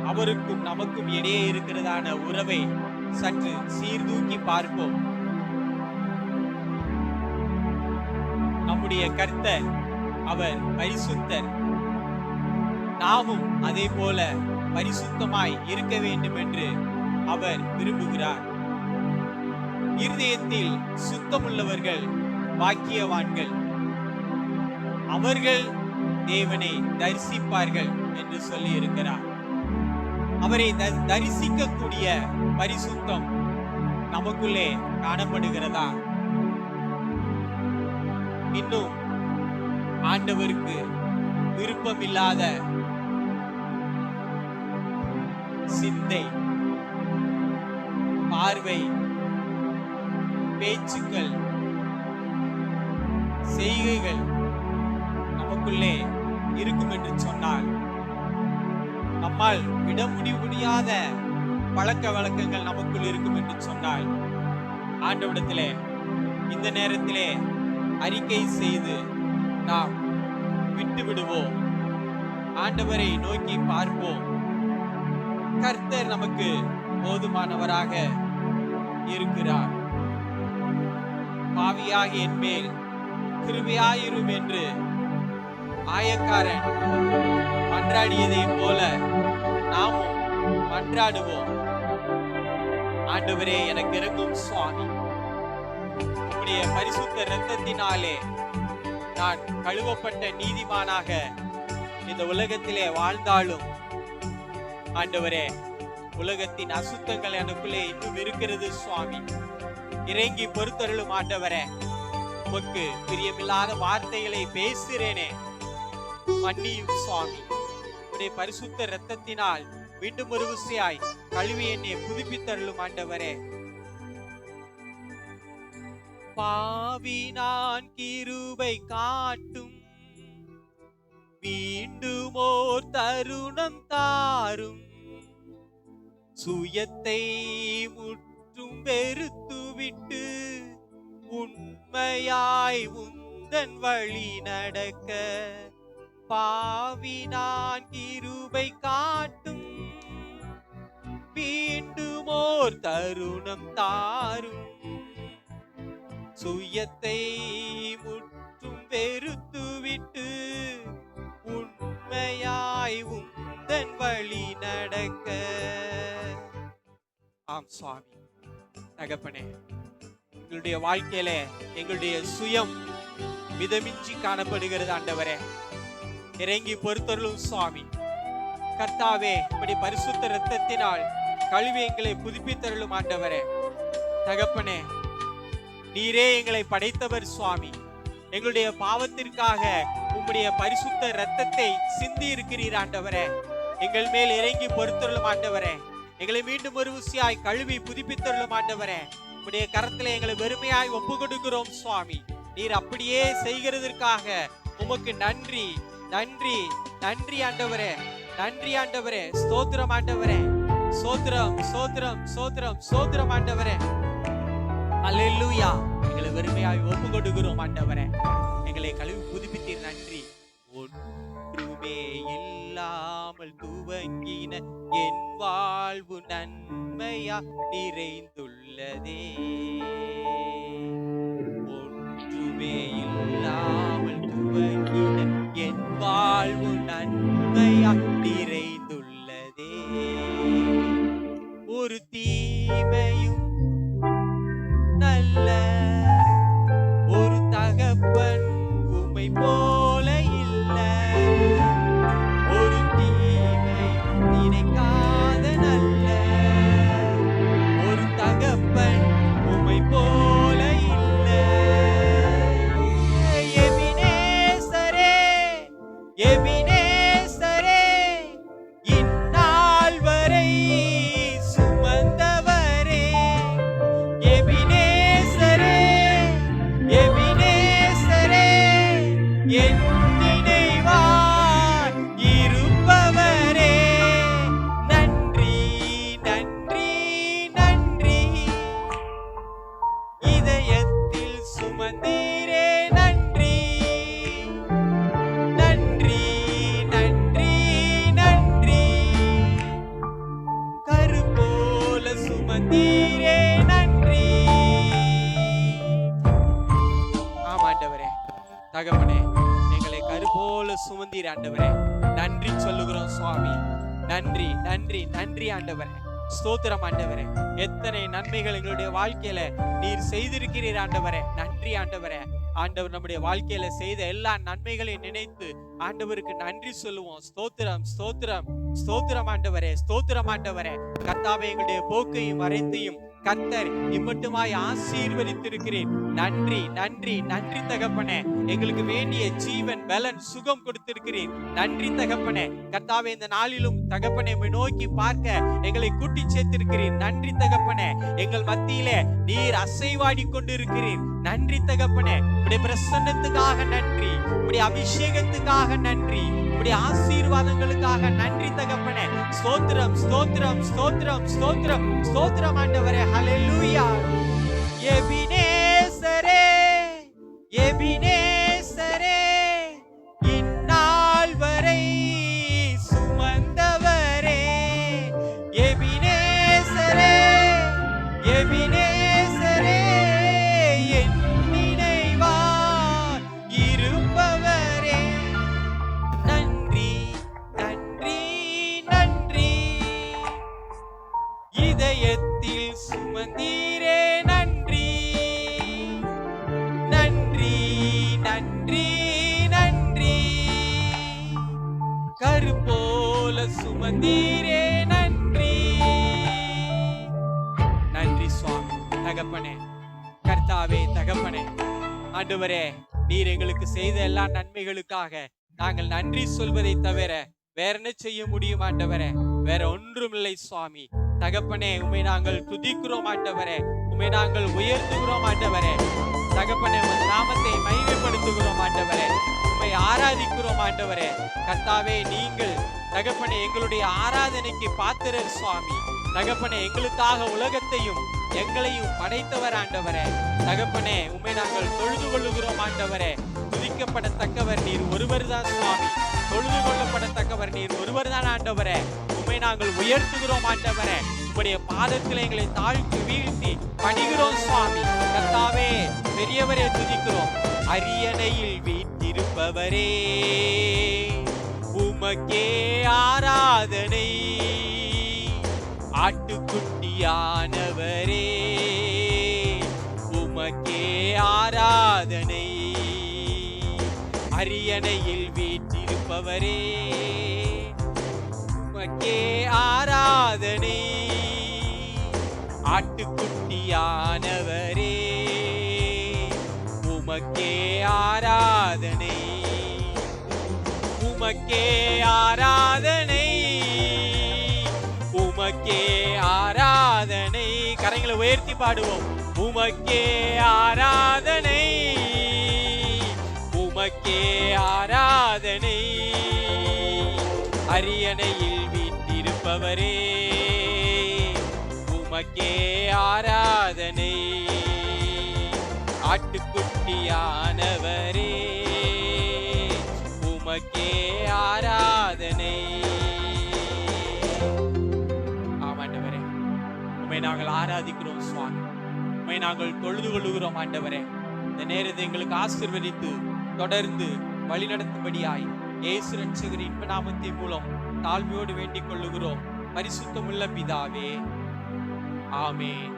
அவருக்கும் நமக்கும் இடையே இருக்கிறதான உறவை சற்று சீர்தூக்கி பார்ப்போம். நம்முடைய கர்த்தர் அவர் பரிசுத்தர். நாமும் அதே போல பரிசுத்தமாய் இருக்க வேண்டும் என்று அவர் விரும்புகிறார். இருதயத்தில் சுத்தமுள்ளவர்கள் பாக்கியவான்கள், அவர்கள் தேவனை தரிசிப்பார்கள் என்று சொல்லி இருக்கிறார். அவரை தரிசிக்கக்கூடிய பரிசுத்தம் நமக்குள்ளே காணப்படுகிறதா? இன்னும் ஆண்டவருக்கு விருப்பமில்லாத சிந்தை, பார்வை, பேச்சுக்கள், செய்கைகள் நமக்குள்ளே இருக்கும் என்று சொன்னால், நம்மால் விட முடியாத பழக்க வழக்கங்கள் நமக்குள் இருக்கும் என்று சொன்னால், ஆண்டவரிடத்திலே இந்த நேரத்திலே அறிக்கை செய்து நாம் விட்டு விடுவோம். ஆண்டவரை நோக்கி பார்ப்போம். கர்த்தர் நமக்கு போதுமானவராக இருக்கிறார். பாவியாகி என் மேல் கிருபையாயிரும் என்று ஆயக்காரன் மன்றாடியதை போல நாமும் மன்றாடுவோம். ஆண்டவரே, எனக்கு இறங்கும் சுவாமி. உம்முடைய பரிசுத்த இரத்தத்தினாலே நான் கழுவப்பட்ட நீதிமானாக இந்த உலகத்திலே வாழ்ந்தாலும், ஆண்டவரே, உலகத்தின் அசுத்தங்கள் எனக்குள்ளே இன்னும் இருக்கிறது சுவாமி. இறங்கி பொறுத்தருளும் ஆண்டவரே. உமக்கு பிரியமில்லாத வார்த்தைகளை பேசுகிறேனே, மன்னியும் சுவாமி. உடைய பரிசுத்த இரத்தத்தினால் மீண்டும் ஒரு விசையாய் கழுவி என்னை புதுப்பித்தருளும் ஆண்டவரே. பாவி நான் கிருபை காட்டும், மீண்டும் ஓர் தருணம் தாரும். சுயத்தை முற்றும் வெறுத்துவிட்டு உண்மையாய் உந்தன் வழி நடக்க. பாவி நான் கிருபை காட்டும், மீண்டும் ஓர் தருணம் தாரும். சுயத்தை முற்றும் வெறுத்துவிட்டு உண்மையாய் உந்தன் வழி நடக்க. ஆம் சுவாமி. தகப்பனே, எங்களுடைய வாழ்க்கையில எங்களுடைய சுயம் மிதமிஞ்சி காணப்படுகிறது ஆண்டவரே. இறங்கி பொறுத்தருளும் சுவாமி. கர்த்தாவே, இப்படி பரிசுத்த இரத்தத்தினால் கழுவி எங்களை புதுப்பித்தருளும் ஆண்டவரே. தகப்பனே, நீரே எங்களை படைத்தவர் சுவாமி. எங்களுடைய பாவத்திற்காக உம்முடைய பரிசுத்த இரத்தத்தை சிந்தி இருக்கிறீர் ஆண்டவரே. எங்கள் மேல் இறங்கி பொறுத்தருளும் ஆண்டவரே. எங்களை மீண்டும் ஒரு விசையாய் கழுவி புதுப்பித்தருளும் ஆண்டவரே. உம்முடைய கரத்திலே எங்களை வெறுமையாய் ஒப்பு கொடுக்கிறோம் சுவாமி. நீர் அப்படியே செய்கிறதற்காக உமக்கு நன்றி, நன்றி, நன்றி ஆண்டவரே. நன்றி ஆண்டவரே. ஸ்தோத்திரம் ஆண்டவரே. சோத்திரம், சோத்திரம், சோத்திரம், சோத்திரம் ஆண்டவரே. அல்லேலூயா. எங்களை வெறுமையாய் ஒப்பு கொடுக்கிறோம் ஆண்டவரே. எங்களை கழுவி புதுப்பித்தீர். நன்றி. ஒன்றுமே இல்லாமல் துவங்கின என் வாழ்வு நன்மையா நிறைந்துள்ளதே. ஒன்றுமே இல்லாமல் துவங்கின என் வாழ்வு நன்மையா நிறைந்துள்ளதே. ஒரு தீமையும் நல்ல ஒரு தகப்பன் உம்மை போல இல்லை. ஒரு தீமை நினைக்காத நல்ல ஒரு தகப்பன் உம்மை போல இல்லை. எபினேசரே, எபினேசரே, தகப்பனே, எங்களை கருபோல சுமந்தீர் ஆண்டவரே. நன்றி சொல்லுகிறோம் சுவாமி. நன்றி நன்றி நன்றி ஆண்டவரே. ஸ்தோத்திரம் ஆண்டவரே. எத்தனை நன்மைகள் எங்களுடைய வாழ்க்கையில நீர் செய்திருக்கிறீர் ஆண்டவரே. நன்றி ஆண்டவரே. ஆண்டவர் நம்முடைய வாழ்க்கையில செய்த எல்லா நன்மைகளையும் நினைத்து ஆண்டவருக்கு நன்றி சொல்லுவோம். ஸ்தோத்திரம் ஸ்தோத்திரம் ஸ்தோத்திரம் ஆண்டவரே. ஸ்தோத்திரம் ஆண்டவரே. கர்த்தாவே, எங்களுடைய போக்கையும் மறைத்தையும் கர்த்தர் இம்மட்டுமாய் ஆசீர்வதித்திருக்கிறேன். நன்றி நன்றி நன்றி தகப்பனே. எங்களுக்கு வேண்டிய ஜீவன் பலன் சுகம் கொடுத்திருக்கிறேன். நன்றி தகப்பனே. கர்த்தாவே, இந்த நாளிலும் தகப்பனை நோக்கி பார்க்க எங்களை கூட்டி சேர்த்திருக்கிறேன். நன்றி தகப்பனே. எங்கள் மத்தியிலே நீர் அசைவாடி கொண்டு இருக்கிறீர். நன்றி தகப்பனே. உடைய பிரசன்னத்துக்காக நன்றி, உடைய அபிஷேகத்துக்காக நன்றி, உடைய ஆசீர்வாதங்களுக்காக நன்றி தகப்பனே. ஸ்தோத்திரம் ஸ்தோத்திரம் ஸ்தோத்திரம் ஸ்தோத்திரம் ஸ்தோத்திரம் ஆண்டவரே. ஹல்லேலூயா. எபினேசரே எபினேசரே, இந்நாள் வரை சுமந்தவரே. எபினேசரே எபினேசரே, என் நினைவாய் இருப்பவரே. நன்றி நன்றி நன்றி, இதயத்தில் சுமந்தீரே. நன்றி நன்றி நன்றி நன்றி, கருப்போல சுமந்தீரே. நன்றி நன்றி சுவாமி. தகப்பனே, கர்த்தாவே, தகப்பனே, ஆண்டவரே, நீர் எங்களுக்கு செய்த எல்லா நன்மைகளுக்காக நாங்கள் நன்றி சொல்வதை தவிர வேற என்ன செய்ய முடியும் ஆண்டவரே? வேற ஒன்றுமில்லை சுவாமி. தகப்பனே, உம்மை நாங்கள் துதிக்கிறோம் ஆண்டவரே. உம்மை நாங்கள் உயர்த்துகிறோம் ஆண்டவரே. தகப்பனே, உம் நாமத்தை மகிமைப்படுத்துகிறோம் ஆண்டவரே. உம்மை ஆராதிக்கிறோம் ஆண்டவரே. கர்த்தாவே, நீங்கள் தகப்பனே எங்களுடைய ஆராதனைக்கு பாத்திரர் சுவாமி. தகப்பனே, எங்களுக்காக உலகத்தையும் எங்களையும் படைத்தவர் ஆண்டவரே. தகப்பனே, உம்மை நாங்கள் தொழுது கொள்ளுகிறோம் ஆண்டவரே. துதிக்கப்படத்தக்கவர் நீர் ஒருவர் தான் சுவாமி. தொழுது கொள்ளப்படத்தக்கவர் நீர் ஒருவர் தான் ஆண்டவரே. உம்மை நாங்கள் உயர்த்துகிறோம் ஆண்டவரே. உம்முடைய பாதத்தில் எங்களை தாழ்த்தி வீழ்த்தி பணிகிறோம் சுவாமி. கர்த்தாவே, பெரியவரே, துதிக்கிறோம். அரியணையில் வீற்றிருப்பவரே, உமக்கே ஆராதனை. ஆட்டுக்குட்டியானவரே, உமக்கே ஆராதனை. அரியணையில் வீற்றிருப்பவரே, உமக்கே ஆராதனை. ஆட்டுக்குட்டியானவரே, உமக்கே ஆராதனை. உமக்கே ஆராதனை, உமக்கே ஆராதனை. கரங்களை உயர்த்தி பாடுவோம். உமக்கே ஆராதனை, உமக்கே ஆராதனை. அரியணையில் வீற்றிருப்பவரே, உமக்கே ஆராதனை. ஆட்டுக்குட்டியானவரே, உமக்கே ஆராதனை. ஆமாண்டவரே, உம்மை நாங்கள் ஆராதிக்கிறோம் சுவாமி. உம்மை நாங்கள் தொழுது கொள்ளுகிறோம் ஆண்டவரே. இந்த நேரத்தை எங்களுக்கு ஆசீர்வதித்து தொடர்ந்து வழிநடத்தும்படியாய் இயேசு ரட்சகரின் இன்ப நாமத்தின் மூலம் தாழ்மையோடு வேண்டிக் கொள்ளுகிறோம். பரிசுத்தமுள்ள பிதாவே, ஆமென்.